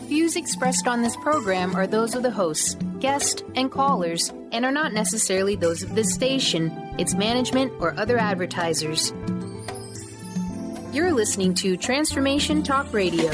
Views expressed on this program are those of the hosts, guests, and callers, and are not necessarily those of this station, its management, or other advertisers. You're listening to Transformation Talk Radio.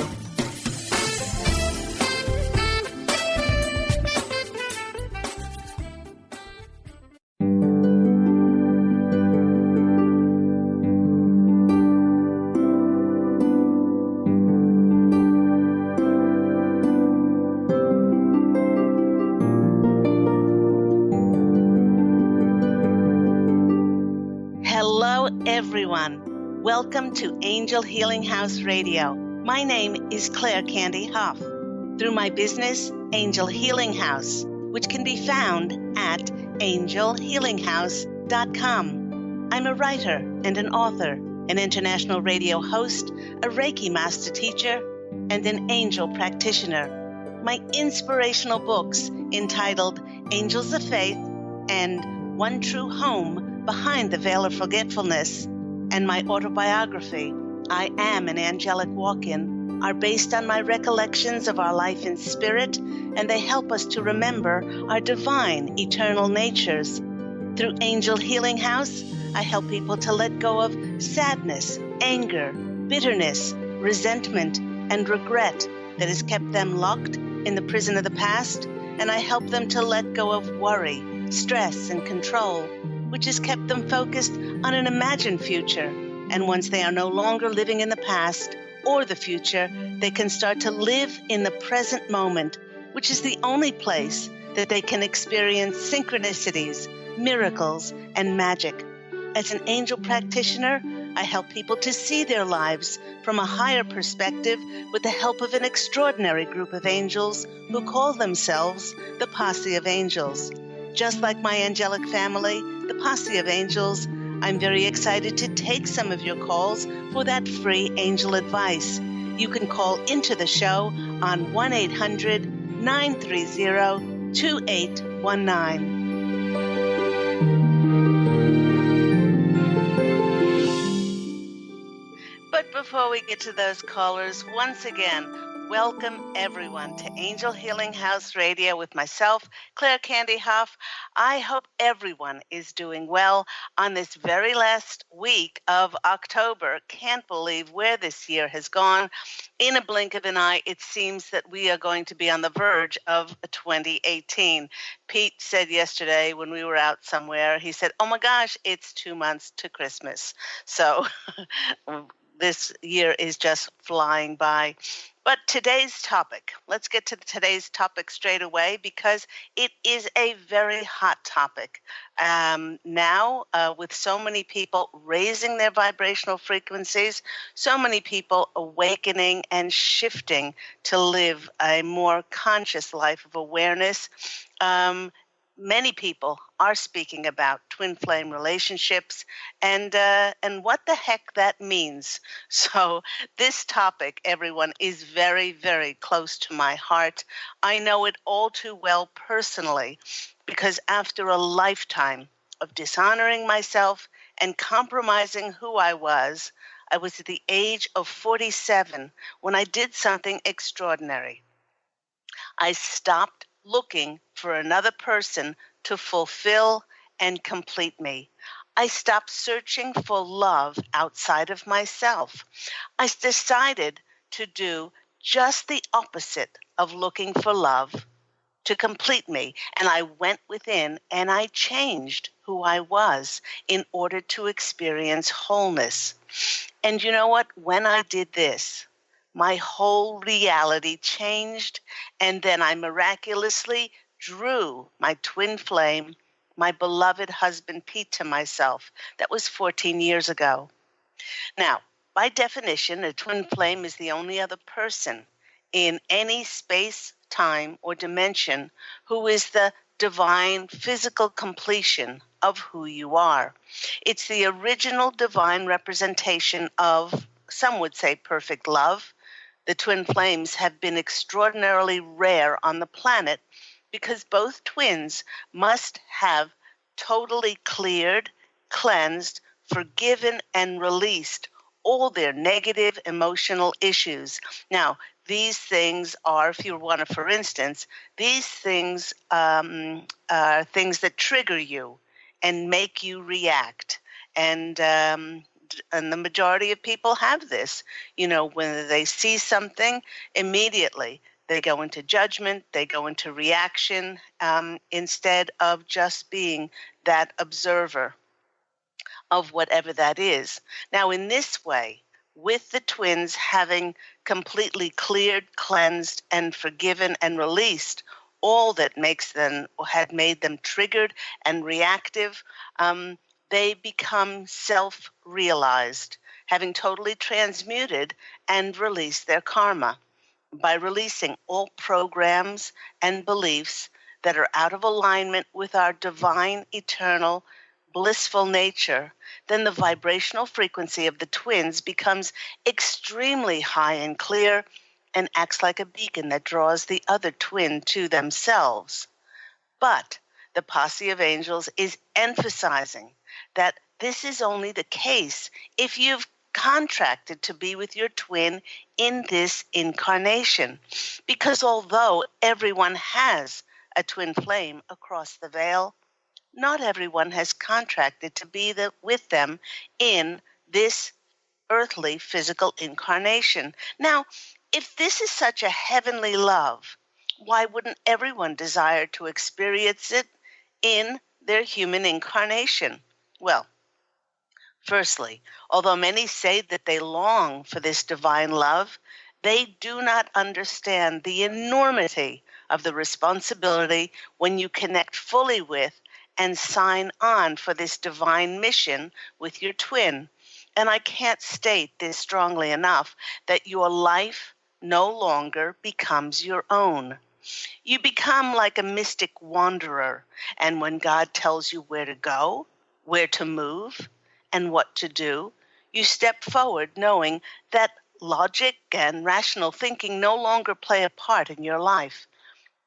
Everyone, welcome to Angel Healing House Radio. My name is Candy Hough. Through my business, Angel Healing House, which can be found at angelhealinghouse.com. I'm a writer and an author, an international radio host, a Reiki master teacher, and an angel practitioner. My inspirational books entitled Angels of Faith and One True Home Behind the Veil of Forgetfulness, and my autobiography, I Am an Angelic Walk-In, are based on my recollections of our life in spirit, and they help us to remember our divine, eternal natures. Through Angel Healing House, I help people to let go of sadness, anger, bitterness, resentment, and regret that has kept them locked in the prison of the past, and I help them to let go of worry, stress, and control, which has kept them focused on an imagined future. And once they are no longer living in the past or the future, they can start to live in the present moment, which is the only place that they can experience synchronicities, miracles, and magic. As an angel practitioner, I help people to see their lives from a higher perspective with the help of an extraordinary group of angels who call themselves the Posse of Angels. Just like my angelic family, the Posse of Angels, I'm very excited to take some of your calls for that free angel advice. You can call into the show on 1-800-930-2819. But before we get to those callers, once again, welcome everyone to Angel Healing House Radio with myself, Candy Hough. I hope everyone is doing well on this very last week of October. Can't believe where this year has gone. In a blink of an eye, it seems that we are going to be on the verge of 2018. Pete said yesterday when we were out somewhere, he said, oh my gosh, it's 2 months to Christmas. So this year is just flying by. But today's topic, let's get to today's topic straight away because it is a very hot topic. Now, with so many people raising their vibrational frequencies, so many people awakening and shifting to live a more conscious life of awareness, many people are speaking about twin flame relationships and what the heck that means. So this topic, everyone, is very, very close to my heart. I know it all too well personally because after a lifetime of dishonoring myself and compromising who I was at the age of 47 when I did something extraordinary. I stopped looking for another person to fulfill and complete me. I stopped searching for love outside of myself. I decided to do just the opposite of looking for love to complete me. And I went within and I changed who I was in order to experience wholeness. And you know what? When I did this, my whole reality changed, and then I miraculously drew my twin flame, my beloved husband Pete, to myself. That was 14 years ago. Now, by definition, a twin flame is the only other person in any space, time, or dimension who is the divine physical completion of who you are. It's the original divine representation of, some would say, perfect love. The twin flames have been extraordinarily rare on the planet because both twins must have totally cleared, cleansed, forgiven, and released all their negative emotional issues. Now, these things are, if you want to, for instance, these things are things that trigger you and make you react. And the majority of people have this. When they see something, immediately they go into judgment, they go into reaction, instead of just being that observer of whatever that is. Now, in this way, with the twins having completely cleared, cleansed, and forgiven and released all that makes them or had made them triggered and reactive, they become self-realized, having totally transmuted and released their karma. By releasing all programs and beliefs that are out of alignment with our divine, eternal, blissful nature, then the vibrational frequency of the twins becomes extremely high and clear and acts like a beacon that draws the other twin to themselves. But the Posse of Angels is emphasizing that this is only the case if you've contracted to be with your twin in this incarnation. Because although everyone has a twin flame across the veil, not everyone has contracted to be with them in this earthly physical incarnation. Now, if this is such a heavenly love, why wouldn't everyone desire to experience it in their human incarnation? Well, firstly, although many say that they long for this divine love, they do not understand the enormity of the responsibility when you connect fully with and sign on for this divine mission with your twin. And I can't state this strongly enough, that your life no longer becomes your own. You become like a mystic wanderer, and when God tells you where to go, where to move, and what to do, you step forward knowing that logic and rational thinking no longer play a part in your life.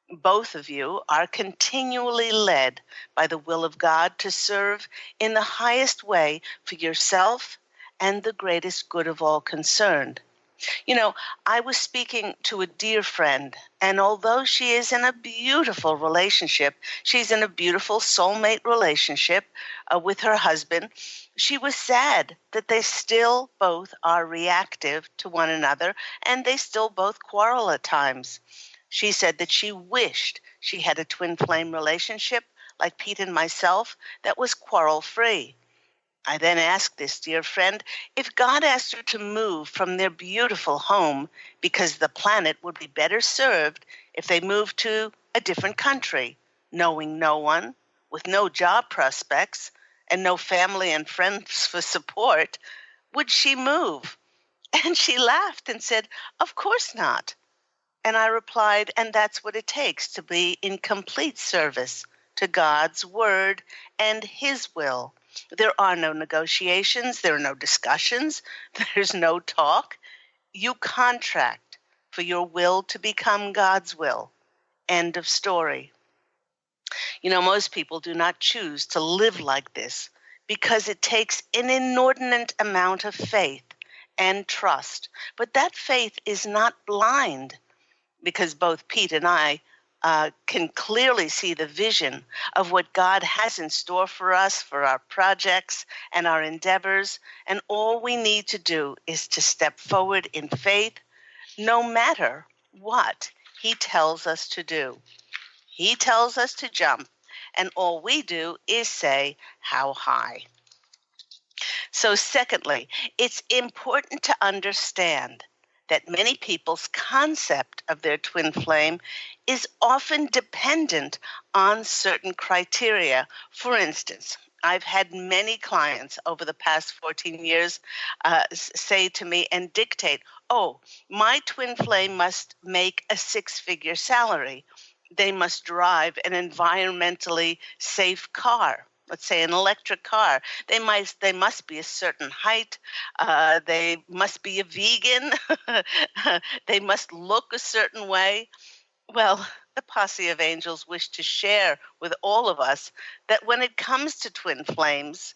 Both of you are continually led by the will of God to serve in the highest way for yourself and the greatest good of all concerned. I was speaking to a dear friend, and although she is in a beautiful relationship, she's in a beautiful soulmate relationship with her husband, she was sad that they still both are reactive to one another, and they still both quarrel at times. She said that she wished she had a twin flame relationship like Pete and myself that was quarrel-free. I then asked this dear friend if God asked her to move from their beautiful home because the planet would be better served if they moved to a different country, knowing no one, with no job prospects, and no family and friends for support, would she move? And she laughed and said, "Of course not." And I replied, and that's what it takes to be in complete service to God's word and his will. There are no negotiations, there are no discussions, there's no talk. You contract for your will to become God's will. End of story. Most people do not choose to live like this because it takes an inordinate amount of faith and trust. But that faith is not blind, because both Pete and I can clearly see the vision of what God has in store for us, for our projects and our endeavors. And all we need to do is to step forward in faith, no matter what he tells us to do. He tells us to jump, and all we do is say, how high? So secondly, it's important to understand that many people's concept of their twin flame is often dependent on certain criteria. For instance, I've had many clients over the past 14 years say to me and dictate, "Oh, my twin flame must make a six-figure salary. They must drive an environmentally safe car. Let's say an electric car. They must be a certain height. They must be a vegan. They must look a certain way." Well, the Posse of Angels wish to share with all of us that when it comes to twin flames,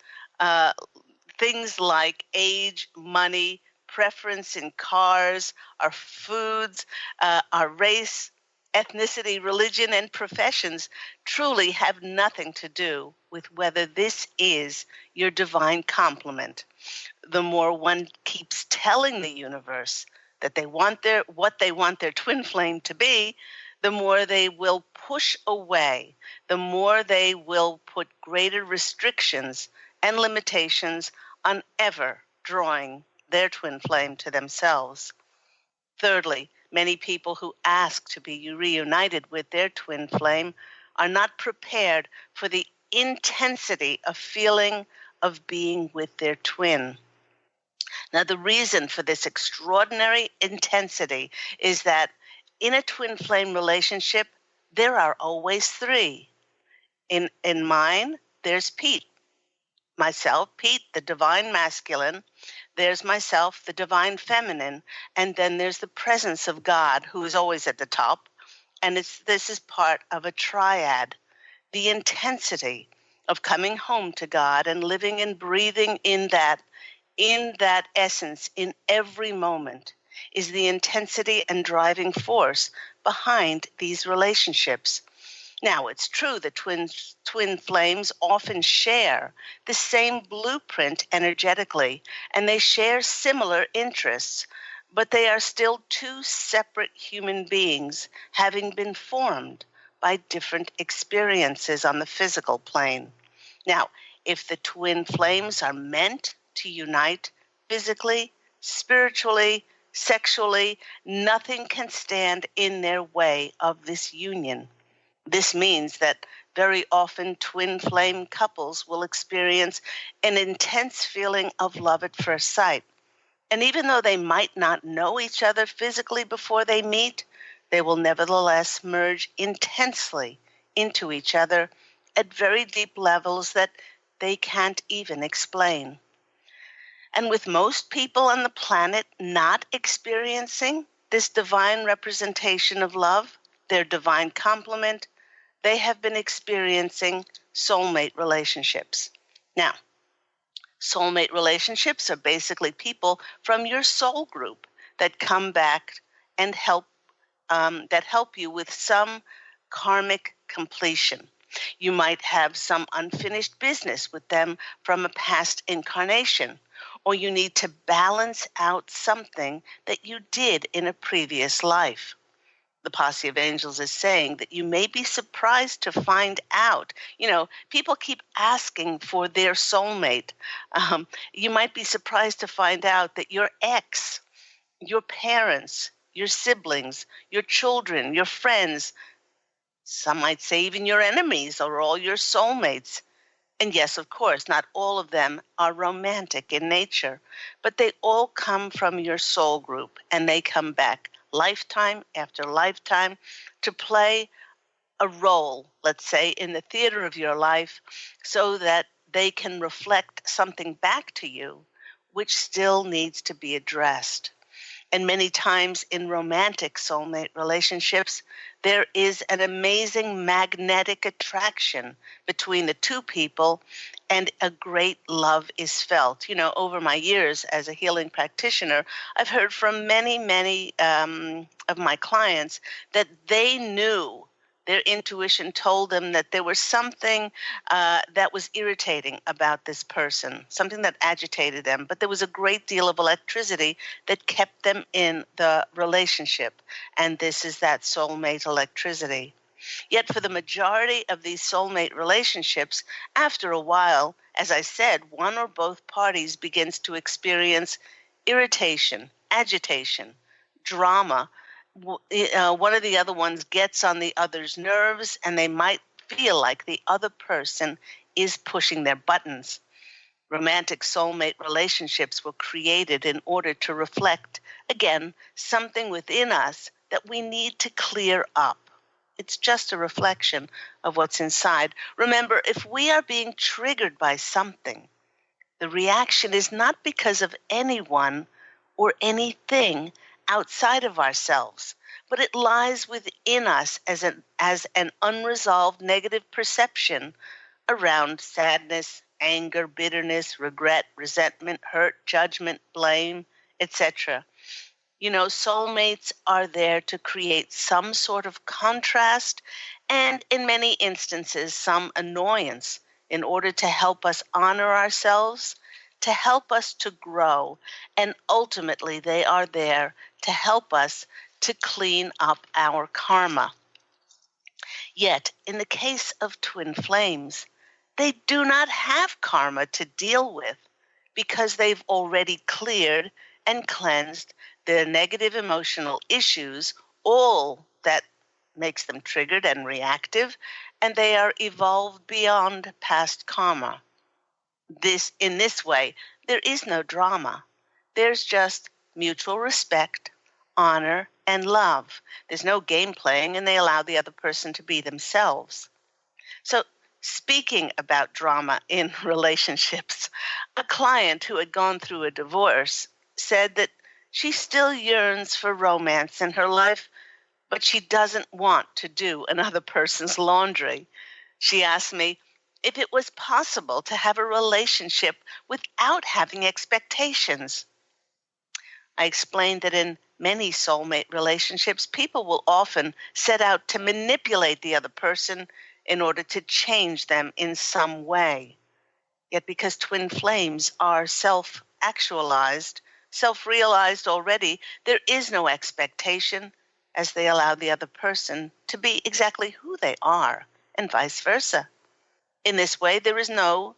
things like age, money, preference in cars, our foods, our race, ethnicity, religion, and professions truly have nothing to do with whether this is your divine complement. The more one keeps telling the universe that what they want their twin flame to be, the more they will push away, the more they will put greater restrictions and limitations on ever drawing their twin flame to themselves. Thirdly, many people who ask to be reunited with their twin flame are not prepared for the intensity of feeling of being with their twin. Now, the reason for this extraordinary intensity is that in a twin flame relationship, there are always three. In mine, there's Pete, myself, Pete, the divine masculine. There's myself, the divine feminine. And then there's the presence of God, who is always at the top. And this is part of a triad. The intensity of coming home to God and living and breathing in that essence in every moment is the intensity and driving force behind these relationships. Now, it's true that twin flames often share the same blueprint energetically, and they share similar interests, but they are still two separate human beings having been formed by different experiences on the physical plane. Now, if the twin flames are meant to unite physically, spiritually, sexually, nothing can stand in their way of this union. This means that very often twin flame couples will experience an intense feeling of love at first sight. And even though they might not know each other physically before they meet, they will nevertheless merge intensely into each other at very deep levels that they can't even explain. And with most people on the planet not experiencing this divine representation of love, their divine complement, they have been experiencing soulmate relationships. Now, soulmate relationships are basically people from your soul group that come back and help you with some karmic completion. You might have some unfinished business with them from a past incarnation, or you need to balance out something that you did in a previous life. The Posse of Angels is saying that you may be surprised to find out. People keep asking for their soulmate. You might be surprised to find out that your ex, your parents, your siblings, your children, your friends, some might say even your enemies, are all your soulmates. And yes, of course, not all of them are romantic in nature, but they all come from your soul group, and they come back lifetime after lifetime to play a role, let's say, in the theater of your life, so that they can reflect something back to you which still needs to be addressed. And many times in romantic soulmate relationships, there is an amazing magnetic attraction between the two people, and a great love is felt. Over my years as a healing practitioner, I've heard from many of my clients that they knew, their intuition told them that there was something that was irritating about this person, something that agitated them, but there was a great deal of electricity that kept them in the relationship, and this is that soulmate electricity. Yet for the majority of these soulmate relationships, after a while, as I said, one or both parties begins to experience irritation, agitation, drama. One of the other ones gets on the other's nerves, and they might feel like the other person is pushing their buttons. Romantic soulmate relationships were created in order to reflect, again, something within us that we need to clear up. It's just a reflection of what's inside. Remember, if we are being triggered by something, the reaction is not because of anyone or anything outside of ourselves, but it lies within us as an unresolved negative perception around sadness, anger, bitterness, regret, resentment, hurt, judgment, blame, etc. Soulmates are there to create some sort of contrast and, in many instances, some annoyance in order to help us honor ourselves, to help us to grow, and ultimately they are there to help us to clean up our karma. Yet, in the case of twin flames, they do not have karma to deal with because they've already cleared and cleansed their negative emotional issues, all that makes them triggered and reactive, and they are evolved beyond past karma. In this way, there is no drama. There's just mutual respect, honor, and love. There's no game playing, and they allow the other person to be themselves. So, speaking about drama in relationships, a client who had gone through a divorce said that she still yearns for romance in her life, but she doesn't want to do another person's laundry. She asked me if it was possible to have a relationship without having expectations. I explained that in many soulmate relationships, people will often set out to manipulate the other person in order to change them in some way. Yet because twin flames are self-actualized, self-realized already, there is no expectation as they allow the other person to be exactly who they are and vice versa. In this way, there's no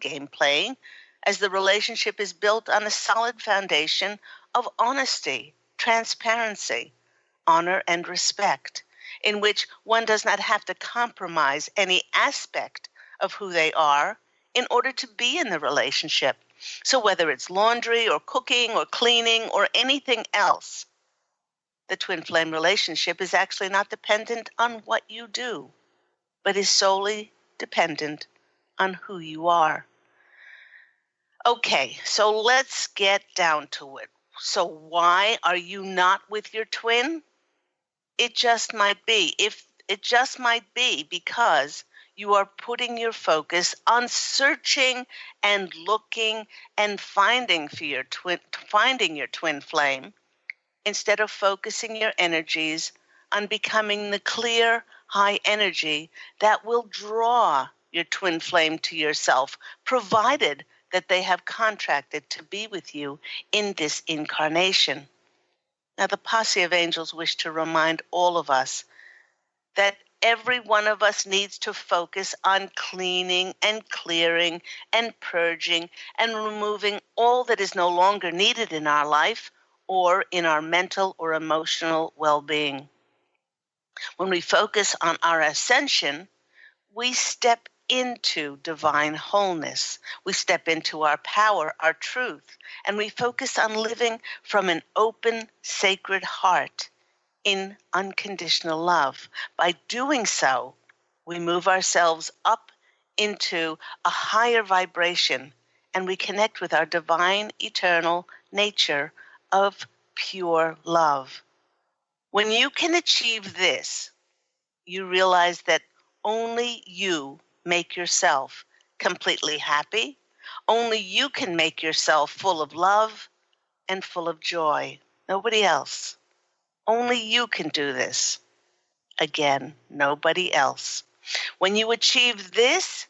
game playing, as the relationship is built on a solid foundation of honesty, transparency, honor, and respect, in which one does not have to compromise any aspect of who they are in order to be in the relationship. So whether it's laundry or cooking or cleaning or anything else, the twin flame relationship is actually not dependent on what you do, but is solely dependent on who you are. Okay, so let's get down to it. So why are you not with your twin? It just might be because you are putting your focus on searching and looking and finding your twin flame, instead of focusing your energies on becoming the clear, high energy that will draw your twin flame to yourself, provided that they have contracted to be with you in this incarnation. Now, the Posse of Angels wish to remind all of us that every one of us needs to focus on cleaning and clearing and purging and removing all that is no longer needed in our life or in our mental or emotional well-being. When we focus on our ascension, we step into divine wholeness. We step into our power, our truth, and we focus on living from an open, sacred heart in unconditional love. By doing so, we move ourselves up into a higher vibration, and we connect with our divine, eternal nature of pure love. When you can achieve this, you realize that only you make yourself completely happy. Only you can make yourself full of love and full of joy. Nobody else. Only you can do this. Again, nobody else. When you achieve this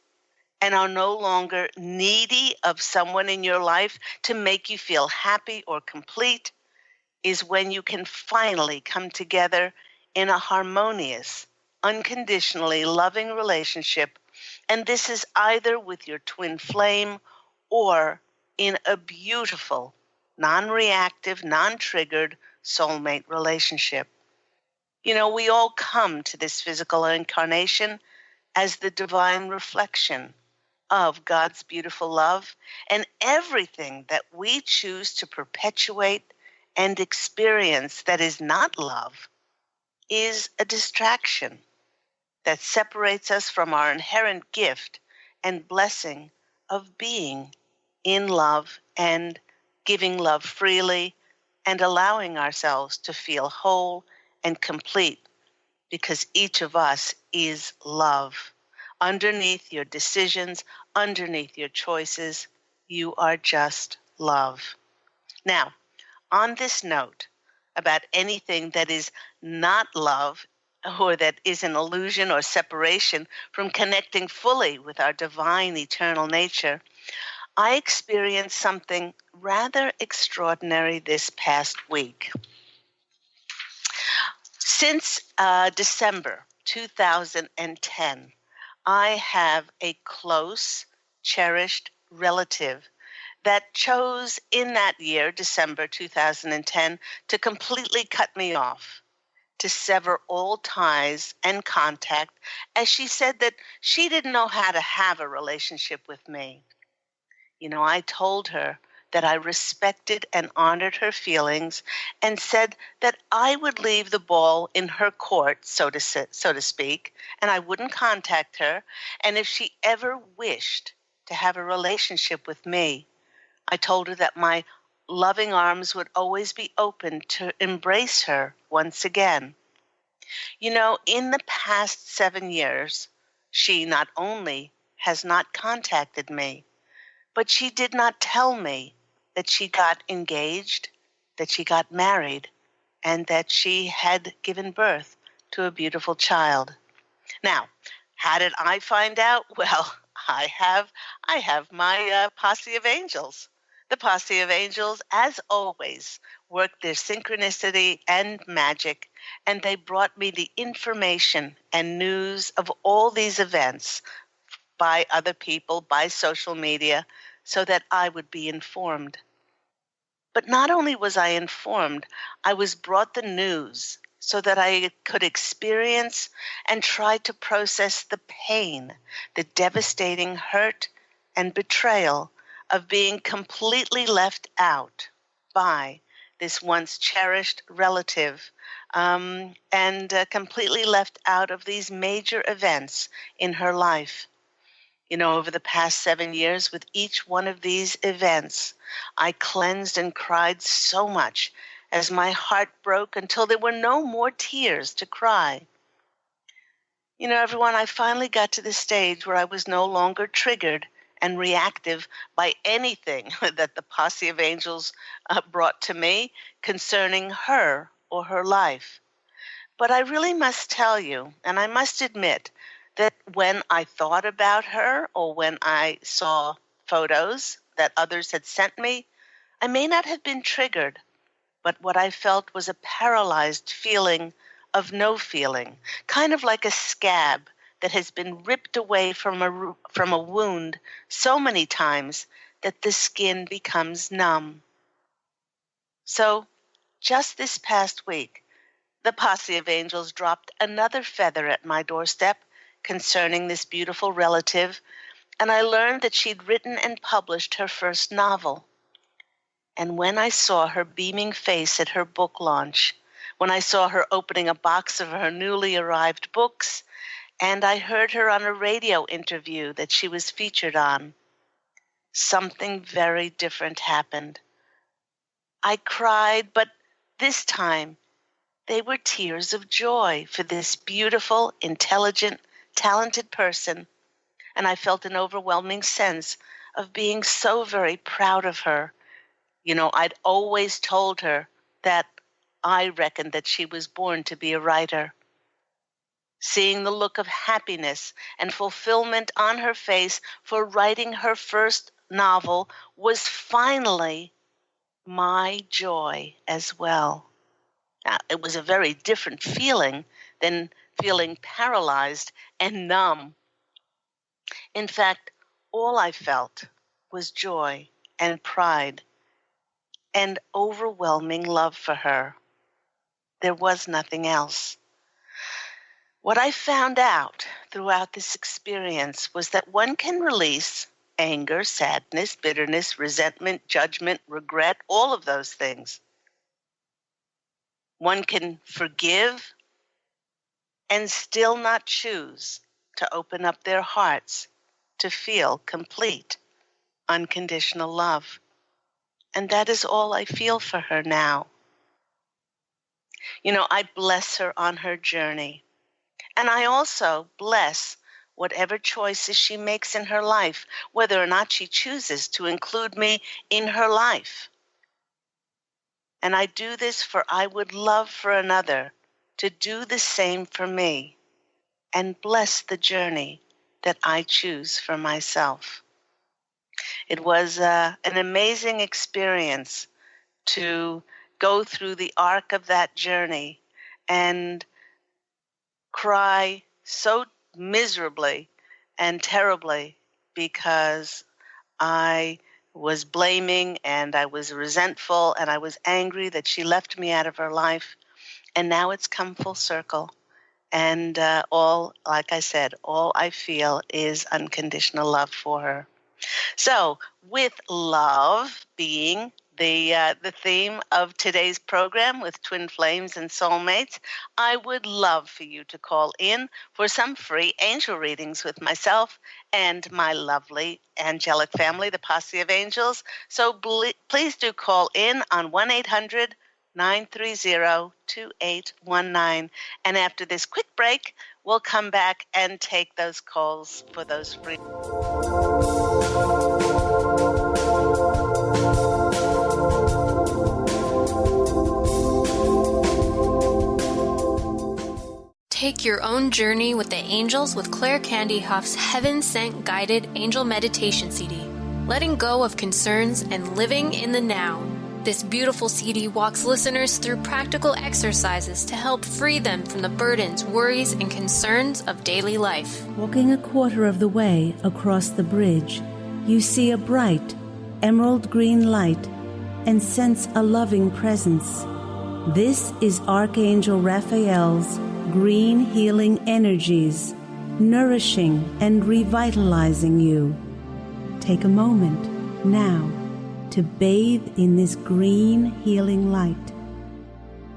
and are no longer needy of someone in your life to make you feel happy or complete, is when you can finally come together in a harmonious, unconditionally loving relationship. And this is either with your twin flame or in a beautiful, non-reactive, non-triggered soulmate relationship. We all come to this physical incarnation as the divine reflection of God's beautiful love, and everything that we choose to perpetuate and experience that is not love is a distraction that separates us from our inherent gift and blessing of being in love and giving love freely and allowing ourselves to feel whole and complete, because each of us is love. Underneath your decisions, underneath your choices, you are just love. Now, on this note, about anything that is not love or that is an illusion or separation from connecting fully with our divine eternal nature, I experienced something rather extraordinary this past week. Since December 2010, I have a close, cherished relative that chose in that year, December 2010, to completely cut me off, to sever all ties and contact, as she said that she didn't know how to have a relationship with me. I told her that I respected and honored her feelings and said that I would leave the ball in her court, so to speak, and I wouldn't contact her. And if she ever wished to have a relationship with me, I told her that my loving arms would always be open to embrace her once again. In the past 7 years, she not only has not contacted me, but she did not tell me that she got engaged, that she got married, and that she had given birth to a beautiful child. Now, how did I find out? Well, I have my Posse of Angels. The Posse of Angels, as always, worked their synchronicity and magic, and they brought me the information and news of all these events by other people, by social media, so that I would be informed. But not only was I informed, I was brought the news so that I could experience and try to process the pain, the devastating hurt and betrayal of being completely left out by this once cherished relative, and completely left out of these major events in her life. Over the past 7 years, with each one of these events, I cleansed and cried so much as my heart broke until there were no more tears to cry. Everyone, I finally got to the stage where I was no longer triggered and reactive by anything that the Posse of Angels brought to me concerning her or her life. But I really must tell you, and I must admit, that when I thought about her or when I saw photos that others had sent me, I may not have been triggered, but what I felt was a paralyzed feeling of no feeling, kind of like a scab that has been ripped away from a wound so many times that the skin becomes numb. So, just this past week, the Posse of Angels dropped another feather at my doorstep concerning this beautiful relative, and I learned that she'd written and published her first novel. And when I saw her beaming face at her book launch, when I saw her opening a box of her newly arrived books, and I heard her on a radio interview that she was featured on, something very different happened. I cried, but this time they were tears of joy for this beautiful, intelligent, talented person, and I felt an overwhelming sense of being so very proud of her. I'd always told her that I reckoned that she was born to be a writer. Seeing the look of happiness and fulfillment on her face for writing her first novel was finally my joy as well. Now, it was a very different feeling than feeling paralyzed and numb. In fact, all I felt was joy and pride and overwhelming love for her. There was nothing else. What I found out throughout this experience was that one can release anger, sadness, bitterness, resentment, judgment, regret, all of those things. One can forgive and still not choose to open up their hearts to feel complete, unconditional love. And that is all I feel for her now. I bless her on her journey. And I also bless whatever choices she makes in her life, whether or not she chooses to include me in her life. And I do this for I would love for another to do the same for me and bless the journey that I choose for myself. It was an amazing experience to go through the arc of that journey and cry so miserably and terribly because I was blaming and I was resentful and I was angry that she left me out of her life. And now it's come full circle. And like I said, all I feel is unconditional love for her. So, with love being the theme of today's program with twin flames and soulmates, I would love for you to call in for some free angel readings with myself and my lovely angelic family, the Posse of Angels. So please do call in on 1-800-930-2819. And after this quick break, we'll come back and take those calls for those free. Take your own journey with the angels with Claire Candy Hough's Heaven Sent Guided Angel Meditation CD, letting go of concerns and living in the now. This beautiful CD walks listeners through practical exercises to help free them from the burdens, worries, and concerns of daily life. Walking a quarter of the way across the bridge, you see a bright, emerald green light and sense a loving presence. This is Archangel Raphael's green healing energies, nourishing and revitalizing you. Take a moment now to bathe in this green healing light.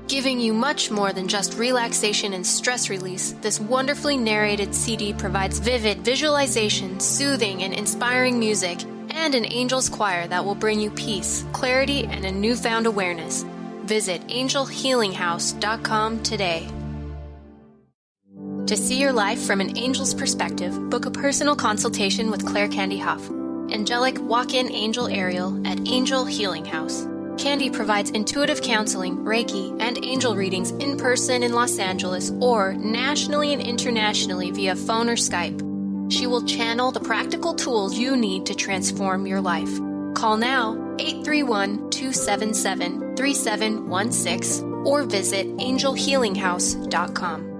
Giving you much more than just relaxation and stress release, this wonderfully narrated CD provides vivid visualization, soothing and inspiring music, and an angel's choir that will bring you peace, clarity, and a newfound awareness. Visit angelhealinghouse.com today. To see your life from an angel's perspective, book a personal consultation with Claire Candy Hough, angelic walk-in angel Ariel at Angel Healing House. Candy provides intuitive counseling, Reiki, and angel readings in person in Los Angeles or nationally and internationally via phone or Skype. She will channel the practical tools you need to transform your life. Call now 831-277-3716 or visit angelhealinghouse.com.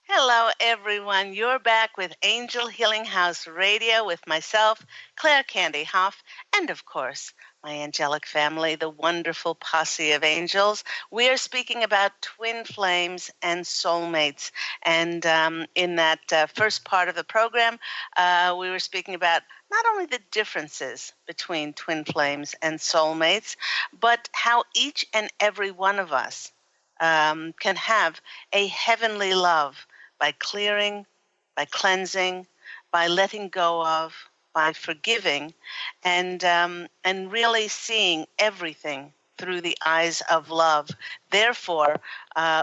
Hello, everyone. You're back with Angel Healing House Radio with myself, Claire Candy Hough, and of course, my angelic family, the wonderful Posse of Angels. We are speaking about twin flames and soulmates. And in that first part of the program, we were speaking about not only the differences between twin flames and soulmates, but how each and every one of us can have a heavenly love by clearing, by cleansing, by letting go of, by forgiving, and really seeing everything through the eyes of love. Therefore,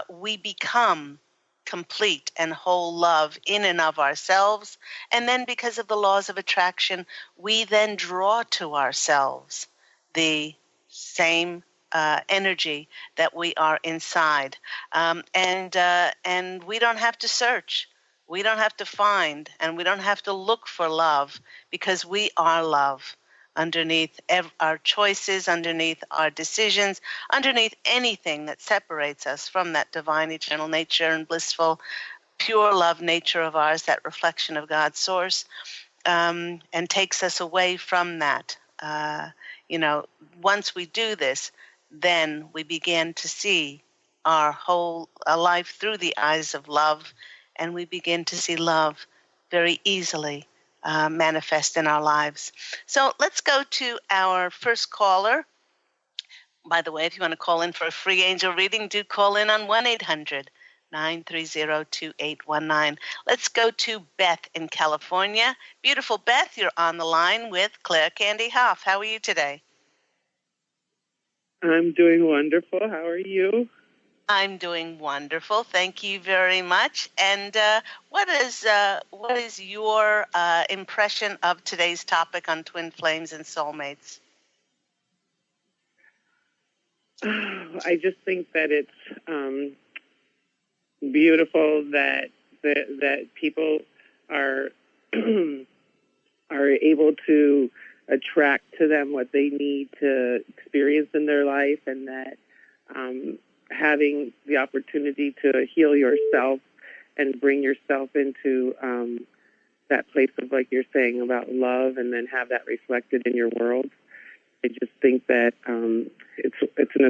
we become complete and whole love in and of ourselves. And then because of the laws of attraction, we then draw to ourselves the same energy that we are inside. And we don't have to search. We don't have to find, and we don't have to look for love, because we are love underneath our choices, underneath our decisions, underneath anything that separates us from that divine eternal nature and blissful pure love nature of ours, that reflection of God's source, and takes us away from that. Once we do this, then we begin to see our whole life through the eyes of love, and we begin to see love very easily manifest in our lives. So let's go to our first caller. By the way, if you want to call in for a free angel reading, do call in on 1-800-930-2819. Let's go to Beth in California. Beautiful Beth, you're on the line with Claire Candy Hough. How are you today? I'm doing wonderful. How are you? I'm doing wonderful. Thank you very much. And what is your impression of today's topic on twin flames and soulmates? I just think that it's beautiful that people are are able to attract to them what they need to experience in their life, and that having the opportunity to heal yourself and bring yourself into that place of, like you're saying, about love, and then have that reflected in your world. I just think that it's an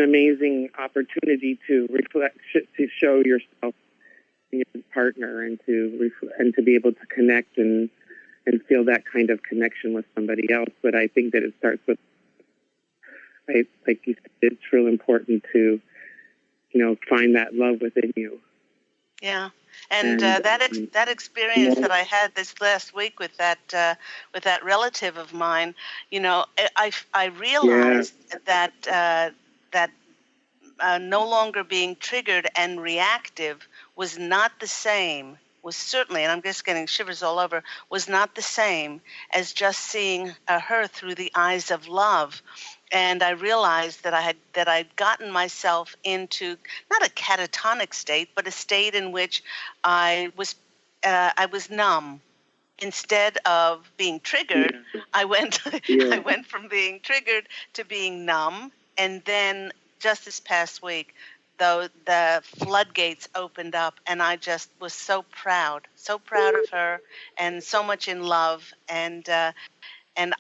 amazing opportunity to reflect, to show yourself and your partner, and to be able to connect and feel that kind of connection with somebody else. But I think that it starts with, like you said, it's real important to, find that love within you. Yeah, and that experience that I had this last week with that relative of mine, I realized that no longer being triggered and reactive was not the same. Was certainly, and I'm just getting shivers all over, was not the same as just seeing her through the eyes of love. And I realized that I'd gotten myself into not a catatonic state, but a state in which I was numb. Instead of being triggered, I went from being triggered to being numb. And then just this past week, though, the floodgates opened up, and I just was so proud of her, and so much in love, and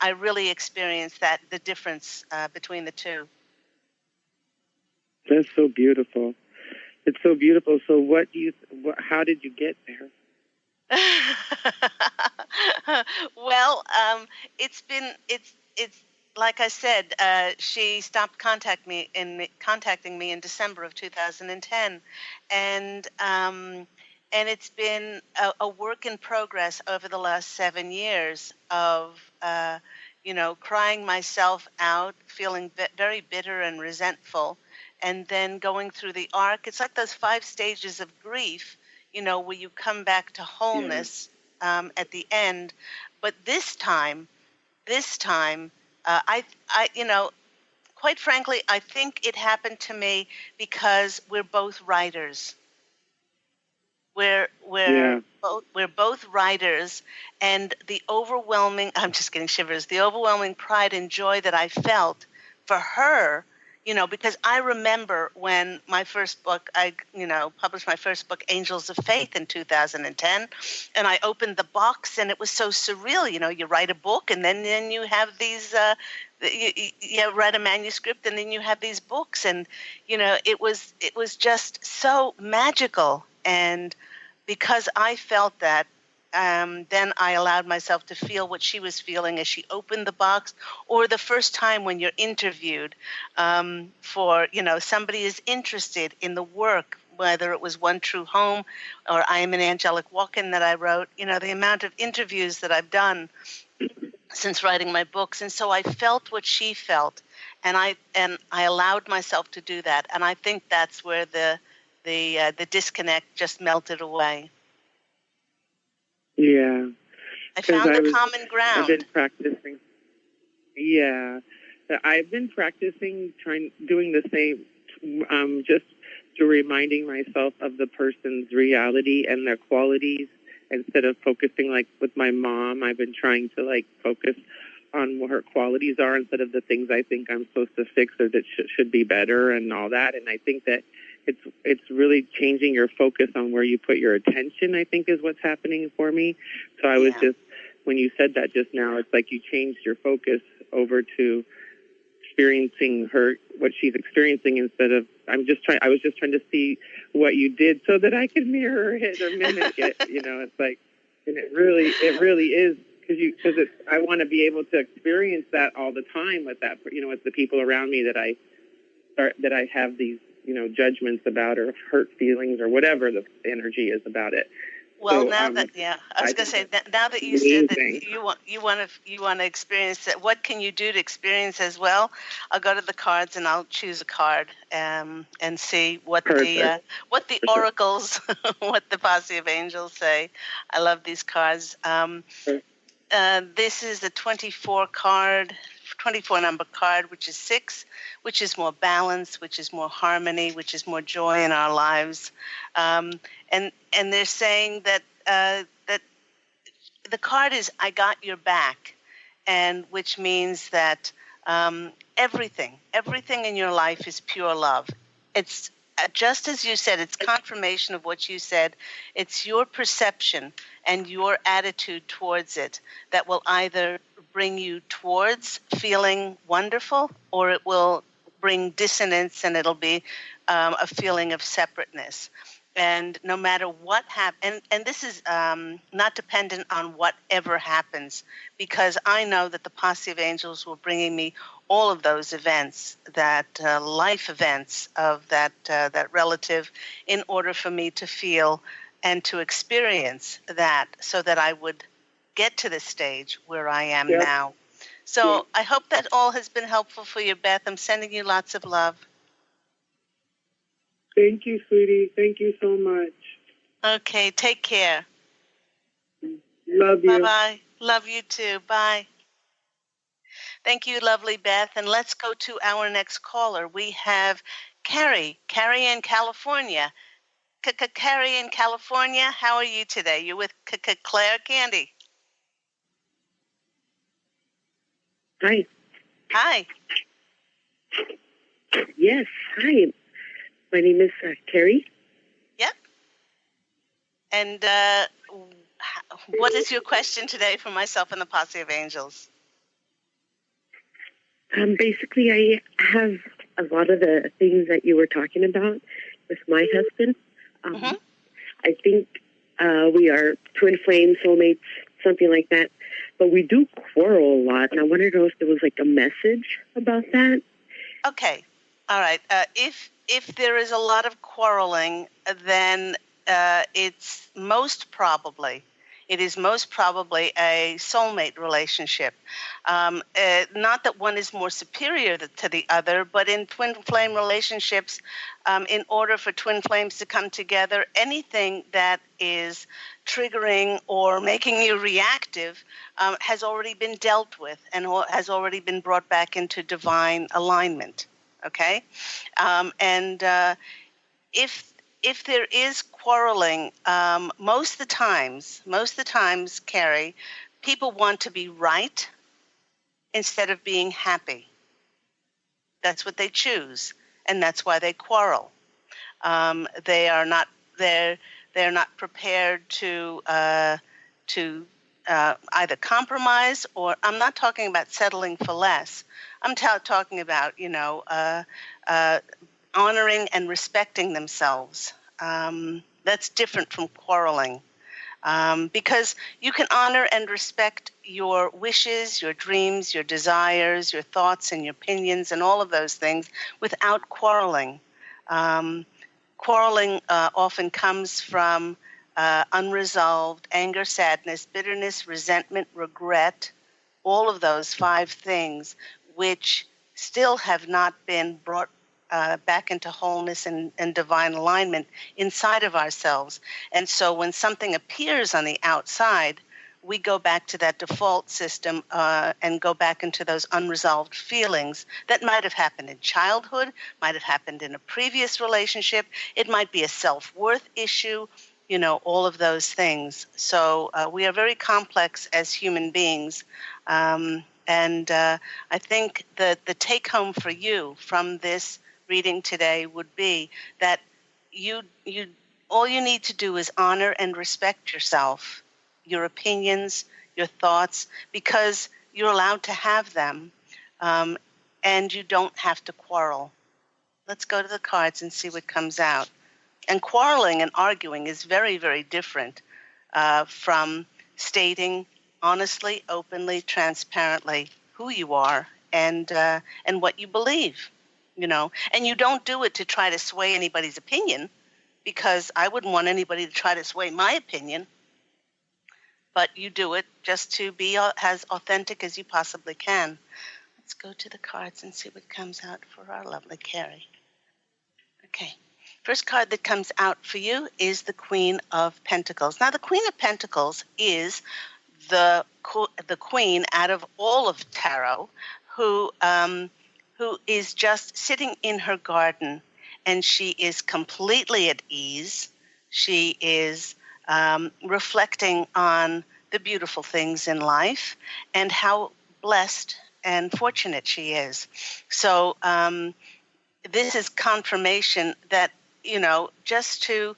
I really experienced the difference between the two. That's so beautiful. It's so beautiful. So how did you get there? Well, it's like I said, she stopped contacting me in December of 2010, and it's been a work in progress over the last 7 years of crying myself out, feeling very bitter and resentful, and then going through the arc. It's like those 5 stages of grief, where you come back to wholeness at the end. But this time, I quite frankly, I think it happened to me because we're both writers. We're both writers, and the overwhelming, I'm just getting shivers, the overwhelming pride and joy that I felt for her, because I remember when my first book, I published my first book, Angels of Faith, in 2010, and I opened the box, and it was so surreal. You write a book, and then you have these, you write a manuscript, and then you have these books, and it was just so magical. And because I felt that, then I allowed myself to feel what she was feeling as she opened the box, or the first time when you're interviewed for, somebody is interested in the work, whether it was One True Home or I Am an Angelic Walk-In that I wrote, the amount of interviews that I've done since writing my books. And so I felt what she felt, and I allowed myself to do that. And I think that's where the disconnect just melted away. Yeah. I found the common ground. I've been practicing. Yeah. I've been practicing, doing the same, just to reminding myself of the person's reality and their qualities, instead of focusing, like with my mom. I've been trying to focus on what her qualities are, instead of the things I think I'm supposed to fix or that should be better and all that. And I think that it's really changing your focus on where you put your attention, I think, is what's happening for me. So I was just, when you said that just now, it's like you changed your focus over to experiencing what she's experiencing, instead of, I was just trying to see what you did so that I could mirror it or mimic it. It's like, and it really is, because I want to be able to experience that all the time with that, with the people around me that I have these, judgments about, or hurt feelings, or whatever the energy is about it. Well, So now that I was I going to think say that's that now that you said that amazing. you want to experience that, what can you do to experience as well? I'll go to the cards and I'll choose a card and see Perfect. what the oracles, what the Posse of Angels say. I love these cards. This is the 24 number card, which is 6, which is more balance, which is more harmony, which is more joy in our lives. And they're saying that that the card is "I got your back," and which means that everything in your life is pure love. It's just as you said, it's confirmation of what you said. It's your perception and your attitude towards it that will either bring you towards feeling wonderful, or it will bring dissonance, and it'll be a feeling of separateness. And no matter what happens, and this is not dependent on whatever happens, because I know that the Posse of Angels were bringing me all of those events, that life events of that relative, in order for me to feel and to experience that, so that I would get to the stage where I am now. So I hope that all has been helpful for you, Beth. I'm sending you lots of love. Thank you, sweetie. Thank you so much. Okay, take care. Love you. Bye-bye. Love you too. Bye. Thank you, lovely Beth. And let's go to our next caller. We have Carrie. Carrie in California. Carrie in California, how are you today? You're with Claire Candy. Hi. Hi. Yes, hi. My name is Carrie. Yep. And what is your question today for myself and the Posse of Angels? Basically, I have a lot of the things that you were talking about with my husband. I think we are twin flame soulmates, something like that. But we do quarrel a lot, and I wanted to know if there was like a message about that. Okay. All right. If there is a lot of quarreling, then it is most probably a soulmate relationship. Not that one is more superior to the other, but in twin flame relationships, in order for twin flames to come together, anything that is triggering or making you reactive has already been dealt with and has already been brought back into divine alignment. Okay? And if there is quarreling, most of the times, Carrie, people want to be right instead of being happy. That's what they choose, and that's why they quarrel. They're not prepared to either compromise, or I'm not talking about settling for less. I'm talking about honoring and respecting themselves. That's different from quarreling, because you can honor and respect your wishes, your dreams, your desires, your thoughts and your opinions and all of those things without quarreling. Quarreling often comes from unresolved anger, sadness, bitterness, resentment, regret, all of those 5 things which still have not been brought back into wholeness and divine alignment inside of ourselves. And so when something appears on the outside, we go back to that default system and go back into those unresolved feelings that might have happened in childhood, might have happened in a previous relationship. It might be a self-worth issue, all of those things. So we are very complex as human beings. And I think that the take-home for you from this reading today would be that all you need to do is honor and respect yourself, your opinions, your thoughts, because you're allowed to have them, and you don't have to quarrel. Let's go to the cards and see what comes out. And quarreling and arguing is very, very different from stating honestly, openly, transparently who you are and what you believe. And you don't do it to try to sway anybody's opinion, because I wouldn't want anybody to try to sway my opinion. But you do it just to be as authentic as you possibly can. Let's go to the cards and see what comes out for our lovely Carrie. Okay. First card that comes out for you is the Queen of Pentacles. Now, the Queen of Pentacles is the queen out of all of tarot who is just sitting in her garden, and she is completely at ease. She is reflecting on the beautiful things in life and how blessed and fortunate she is. So this is confirmation that, just to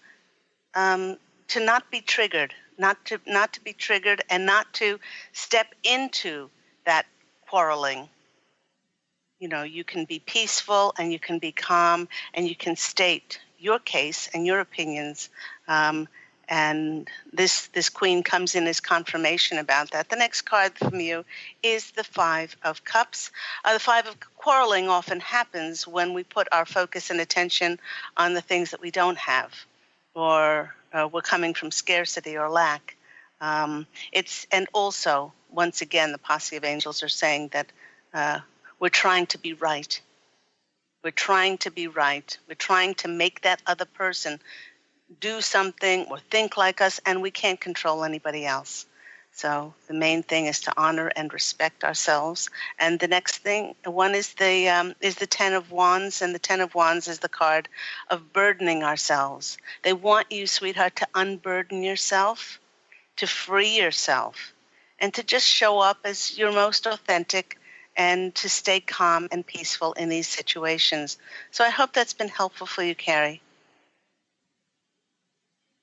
not be triggered, not to be triggered, and not to step into that quarreling. You can be peaceful and you can be calm and you can state your case and your opinions. And this queen comes in as confirmation about that. The next card from you is the Five of Cups. The Five of Quarreling often happens when we put our focus and attention on the things that we don't have, or we're coming from scarcity or lack. And also, once again, the Posse of Angels are saying that we're trying to be right. We're trying to be right. We're trying to make that other person do something or think like us, and we can't control anybody else. So the main thing is to honor and respect ourselves. And the next one is the Ten of Wands, and the Ten of Wands is the card of burdening ourselves. They want you, sweetheart, to unburden yourself, to free yourself, and to just show up as your most authentic, and to stay calm and peaceful in these situations. So I hope that's been helpful for you, Carrie.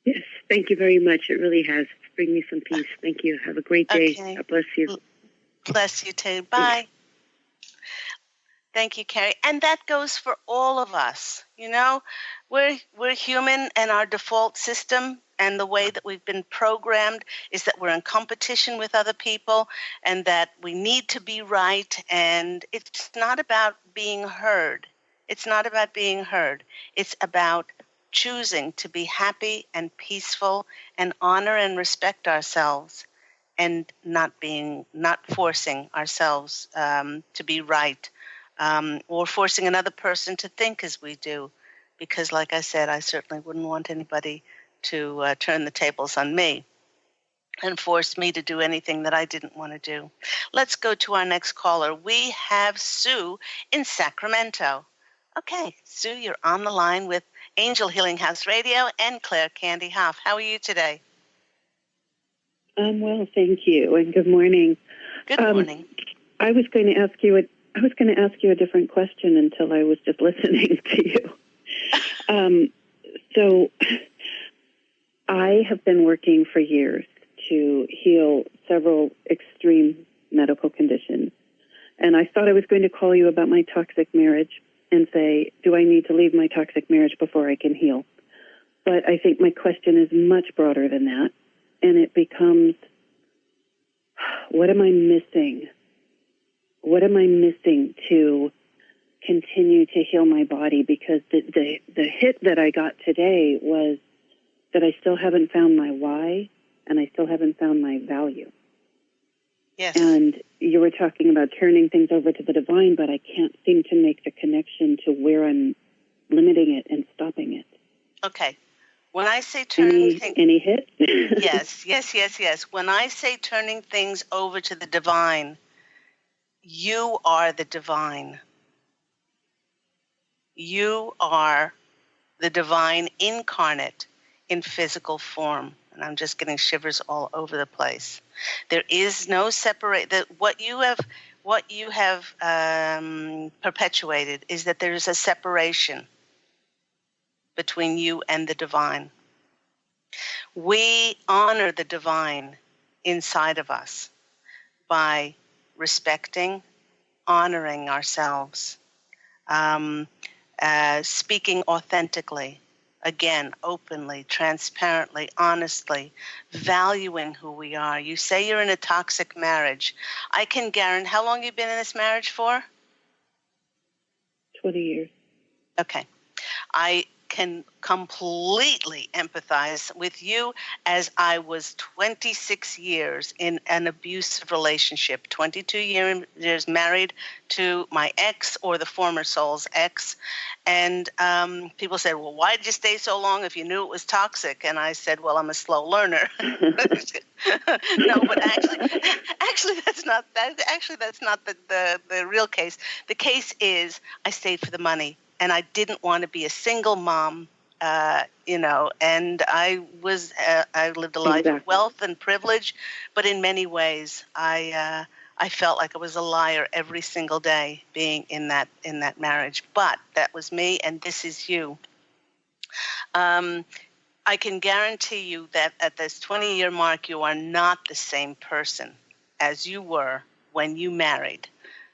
Yes, thank you very much. It really has. Bring me some peace. Thank you. Have a great day. Okay. God bless you. Bless you too. Bye. Thank you, Carrie. And that goes for all of us. We're human, and our default system and the way that we've been programmed is that we're in competition with other people and that we need to be right. And it's not about being heard. It's not about being heard. It's about choosing to be happy and peaceful and honor and respect ourselves, and not forcing ourselves to be right, or forcing another person to think as we do. Because like I said, I certainly wouldn't want anybody to turn the tables on me and force me to do anything that I didn't want to do. Let's go to our next caller. We have Sue in Sacramento. Okay, Sue, you're on the line with Angel Healing House Radio and Claire Candy Hough. How are you today? I'm well, thank you, and good morning. Good morning. I was going to ask you a different question until I was just listening to you. So I have been working for years to heal several extreme medical conditions, and I thought I was going to call you about my toxic marriage and say, do I need to leave my toxic marriage before I can heal? But I think my question is much broader than that, and it becomes, what am I missing? What am I missing to continue to heal my body? Because the hit that I got today was that I still haven't found my why, and I still haven't found my value. Yes. And you were talking about turning things over to the divine, but I can't seem to make the connection to where I'm limiting it and stopping it. Okay. When I say turning things... Any hit? Yes. When I say turning things over to the divine, you are the divine. You are the divine incarnate in physical form. And I'm just getting shivers all over the place. There is no separate. What you have perpetuated is that there is a separation between you and the divine. We honor the divine inside of us by respecting, honoring ourselves, speaking authentically, again, openly, transparently, honestly, valuing who we are. You say you're in a toxic marriage. I can guarantee, how long have you been in this marriage for? 20 years. Okay. I can completely empathize with you, as I was 26 years in an abusive relationship, 22 years married to my ex, or the former soul's ex. And people said, well, why did you stay so long if you knew it was toxic? And I said, well, I'm a slow learner. No, but actually that's not the real case. The case is I stayed for the money, and I didn't want to be a single mom, and I lived a life of wealth and privilege, but in many ways I felt like I was a liar every single day being in that marriage. But that was me, and this is you. I can guarantee you that at this 20-year mark, you are not the same person as you were when you married.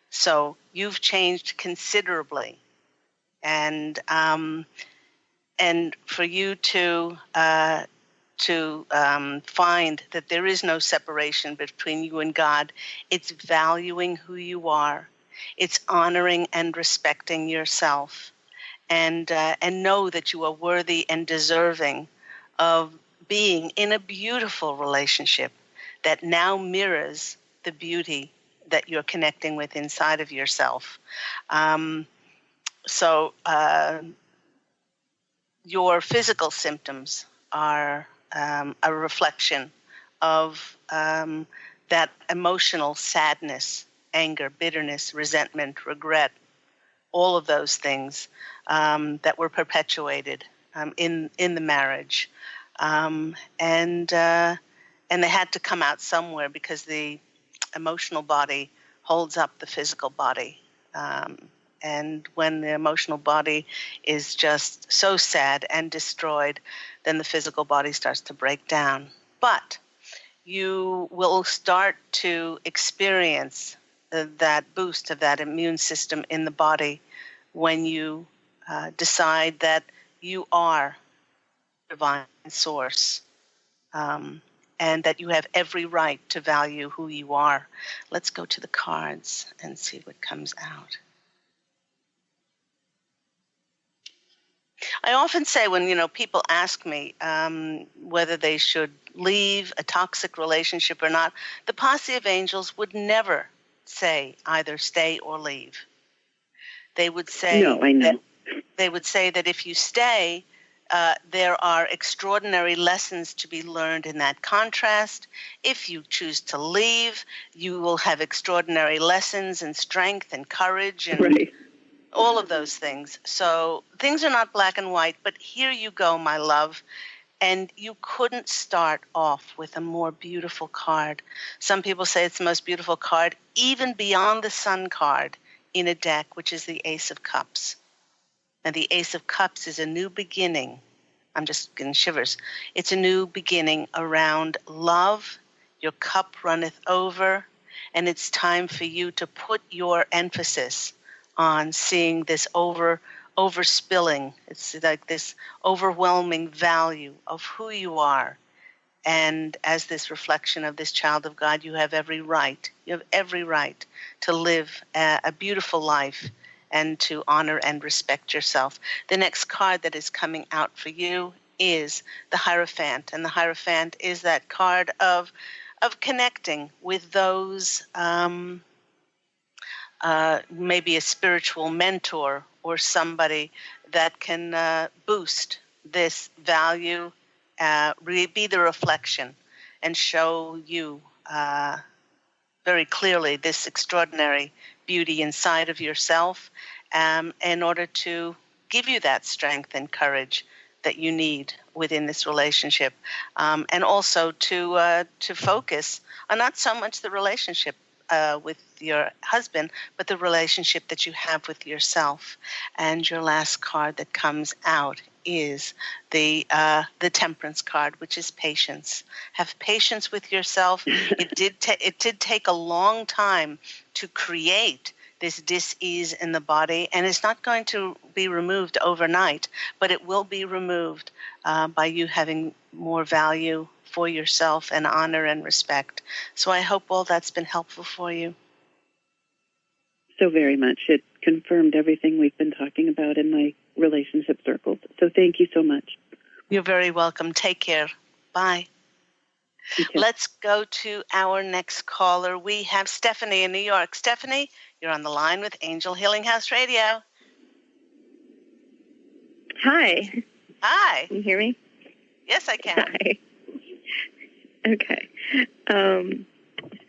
So you've changed considerably, and for you to find that there is no separation between you and God, it's valuing who you are, it's honoring and respecting yourself, and know that you are worthy and deserving of being in a beautiful relationship that now mirrors the beauty that you're connecting with inside of yourself. So your physical symptoms are a reflection of that emotional sadness, anger, bitterness, resentment, regret, all of those things that were perpetuated in the marriage, and they had to come out somewhere, because the emotional body holds up the physical body, and when the emotional body is just so sad and destroyed, then the physical body starts to break down. But you will start to experience that boost of that immune system in the body when you decide that you are divine source, and that you have every right to value who you are. Let's go to the cards and see what comes out. I often say, when people ask me whether they should leave a toxic relationship or not, the Posse of Angels would never say either stay or leave. They would say, no, I know. They would say that if you stay, there are extraordinary lessons to be learned in that contrast. If you choose to leave, you will have extraordinary lessons and strength and courage and right. all of those things. So things are not black and white, but here you go, my love. And you couldn't start off with a more beautiful card. Some people say it's the most beautiful card, even beyond the Sun card in a deck, which is the Ace of Cups. And the Ace of Cups is a new beginning. I'm just getting shivers. It's a new beginning around love. Your cup runneth over, and it's time for you to put your emphasis on seeing this overspilling. It's like this overwhelming value of who you are. And as this reflection of this child of God, you have every right. You have every right to live a beautiful life and to honor and respect yourself. The next card that is coming out for you is the Hierophant. And the Hierophant is that card of connecting with those, maybe a spiritual mentor or somebody that can boost this value, be the reflection, and show you very clearly this extraordinary beauty inside of yourself, in order to give you that strength and courage that you need within this relationship, and also to focus on not so much the relationship with your husband, but the relationship that you have with yourself. And your last card that comes out is the Temperance card, which is patience. Have patience with yourself. It did take a long time to create this dis-ease in the body, and it's not going to be removed overnight, but it will be removed by you having more value for yourself and honor and respect. So I hope all that's been helpful for you. So very much. It confirmed everything we've been talking about in my relationship circles. So thank you so much. You're very welcome. Take care. Bye. Let's go to our next caller. We have Stephanie in New York. Stephanie, you're on the line with Angel Healing House Radio. Hi. Hi. Can you hear me? Yes, I can. Hi. Okay.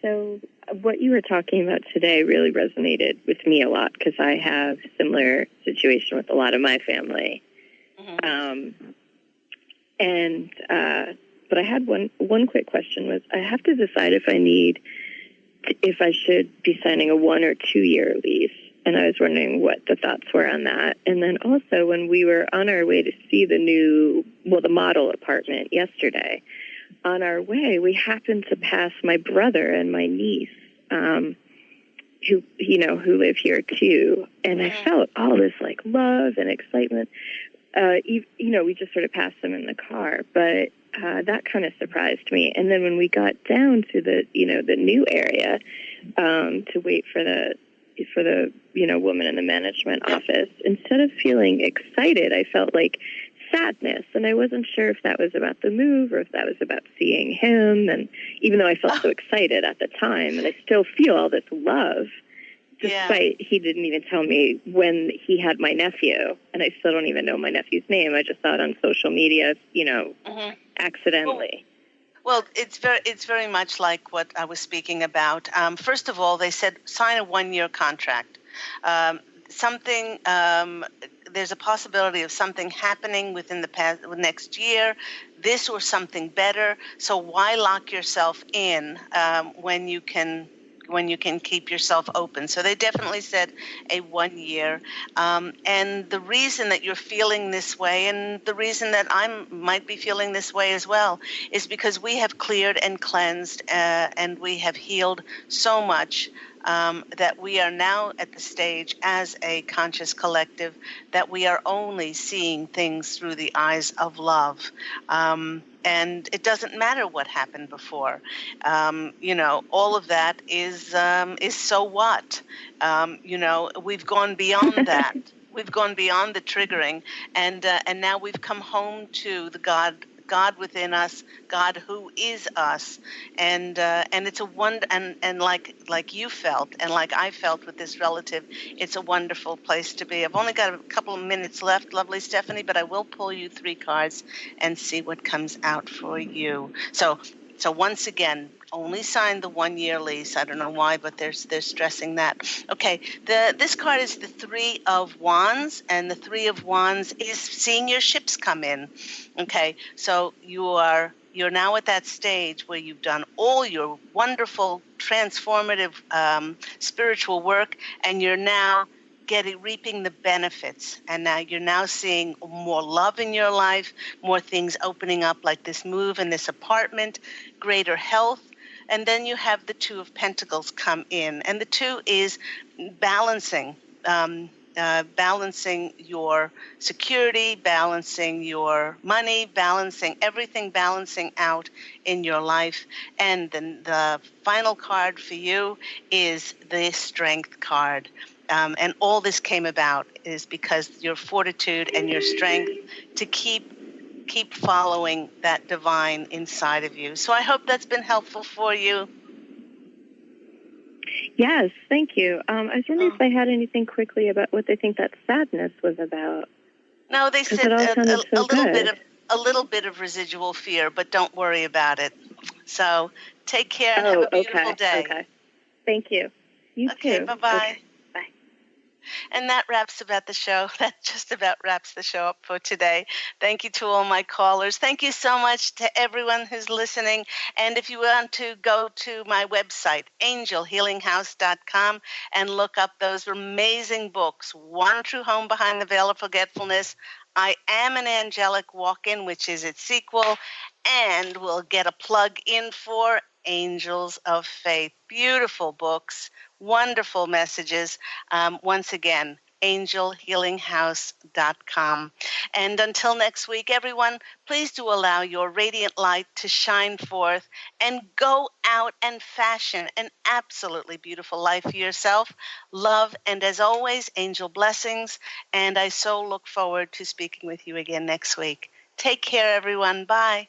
So what you were talking about today really resonated with me a lot because I have a similar situation with a lot of my family. Mm-hmm. But I had one quick question was I have to decide if I should be signing a 1 or 2 year lease. And I was wondering what the thoughts were on that. And then also when we were on our way to see the model apartment yesterday, on our way, we happened to pass my brother and my niece, who live here too. And I felt all this like love and excitement. We just sort of passed them in the car, but that kind of surprised me. And then when we got down to the new area, to wait for the woman in the management office, instead of feeling excited, I felt like sadness. And I wasn't sure if that was about the move or if that was about seeing him. And even though I felt so excited at the time, and I still feel all this love, despite he didn't even tell me when he had my nephew. And I still don't even know my nephew's name. I just saw it on social media, accidentally. Well, it's very much like what I was speaking about. First of all, they said sign a 1 year contract. There's a possibility of something happening within the next year, this or something better. So why lock yourself in when you can keep yourself open? So they definitely said a 1 year. And the reason that you're feeling this way, and the reason that I might be feeling this way as well, is because we have cleared and cleansed and we have healed so much that we are now at the stage as a conscious collective that we are only seeing things through the eyes of love. And it doesn't matter what happened before. All of that is so what? We've gone beyond that. We've gone beyond the triggering, and now we've come home to the God within us, God who is us, and it's a wonder, and like you felt, and like I felt with this relative, it's a wonderful place to be. I've only got a couple of minutes left, lovely Stephanie, but I will pull you 3 cards and see what comes out for you. So once again, only signed the 1 year lease. I don't know why, but they're stressing that. Okay, this card is the 3 of Wands, and the 3 of Wands is seeing your ships come in. Okay, so you're now at that stage where you've done all your wonderful, transformative spiritual work, and you're now reaping the benefits. And now you're seeing more love in your life, more things opening up like this move and this apartment, greater health. And then you have the 2 of Pentacles come in. And the 2 is balancing your security, balancing your money, balancing everything, balancing out in your life. And then the final card for you is the Strength card. And all this came about is because your fortitude and your strength to keep following that divine inside of you. So I hope that's been helpful for you. Yes, thank you. I was wondering if I had anything quickly about what they think that sadness was about. No, they said a little bit of residual fear, but don't worry about it. So take care and have a beautiful day. Okay. Thank you. You too. Okay, bye-bye. Okay. And that wraps about the show. That just about wraps the show up for today. Thank you to all my callers. Thank you so much to everyone who's listening. And if you want to go to my website, angelhealinghouse.com, and look up those amazing books, One True Home Behind the Veil of Forgetfulness, I Am an Angelic Walk-In, which is its sequel, and we'll get a plug in for Angels of Faith. Beautiful books, wonderful messages. Once again, angelhealinghouse.com. And until next week, everyone, please do allow your radiant light to shine forth and go out and fashion an absolutely beautiful life for yourself. Love, and as always, angel blessings. And I so look forward to speaking with you again next week. Take care, everyone. Bye.